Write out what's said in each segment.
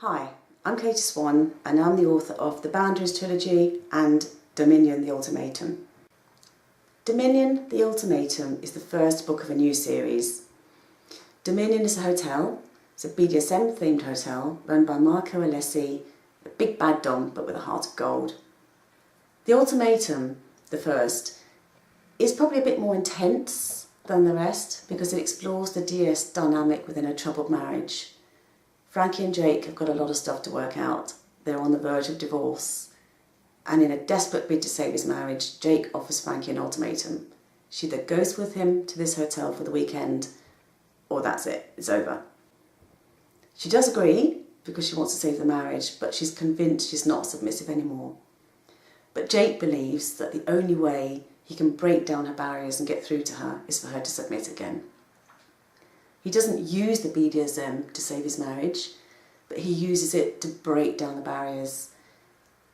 Hi, I'm Katy Swann and I'm the author of the Boundaries trilogy and Dominion the Ultimatum. Dominion the Ultimatum is the first book of a new series. Dominion is a hotel. It's a BDSM themed hotel run by Marco Alessi, a big bad dom but with a heart of gold. The Ultimatum, the first, is probably a bit more intense than the rest because it explores the DS dynamic within a troubled marriage. Frankie and Jake have got a lot of stuff to work out. They're on the verge of divorce. And in a desperate bid to save his marriage, Jake offers Frankie an ultimatum. She either goes with him to this hotel for the weekend, or that's it, it's over. She does agree, because she wants to save the marriage, but she's convinced she's not submissive anymore. But Jake believes that the only way he can break down her barriers and get through to her is for her to submit again. He doesn't use the BDSM to save his marriage, but he uses it to break down the barriers.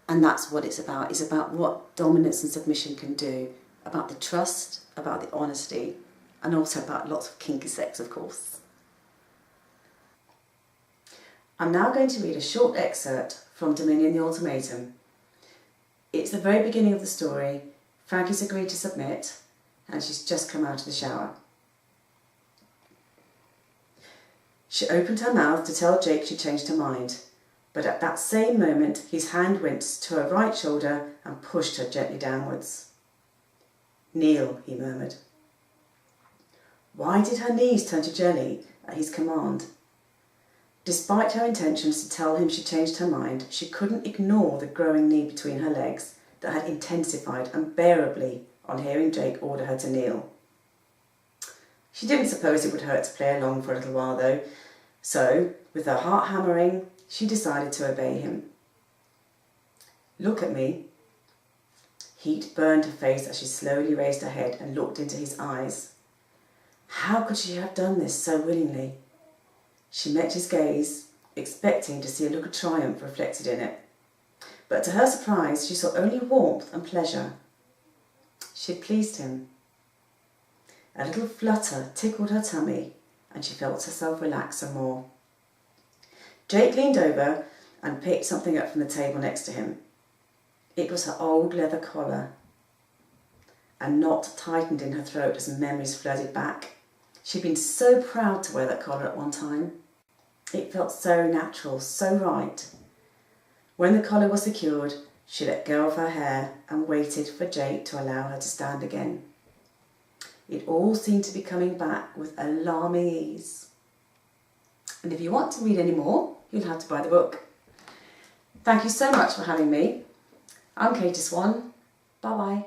And that's what it's about. It's about what dominance and submission can do, about the trust, about the honesty, and also about lots of kinky sex, of course. I'm now going to read a short excerpt from Dominion the Ultimatum. It's the very beginning of the story. Frankie's agreed to submit, and she's just come out of the shower. She opened her mouth to tell Jake she changed her mind, but at that same moment his hand went to her right shoulder and pushed her gently downwards. "Kneel," he murmured. Why did her knees turn to jelly at his command? Despite her intentions to tell him she changed her mind, she couldn't ignore the growing need between her legs that had intensified unbearably on hearing Jake order her to kneel. She didn't suppose it would hurt to play along for a little while though, so, with her heart hammering, she decided to obey him. "Look at me." Heat burned her face as she slowly raised her head and looked into his eyes. How could she have done this so willingly? She met his gaze, expecting to see a look of triumph reflected in it. But to her surprise, she saw only warmth and pleasure. She had pleased him. A little flutter tickled her tummy, and she felt herself relax some more. Jake leaned over and picked something up from the table next to him. It was her old leather collar. A knot tightened in her throat as memories flooded back. She'd been so proud to wear that collar at one time. It felt so natural, so right. When the collar was secured, she let go of her hair and waited for Jake to allow her to stand again. It all seemed to be coming back with alarming ease. And if you want to read any more, you'll have to buy the book. Thank you so much for having me. I'm Katy Swann. Bye-bye.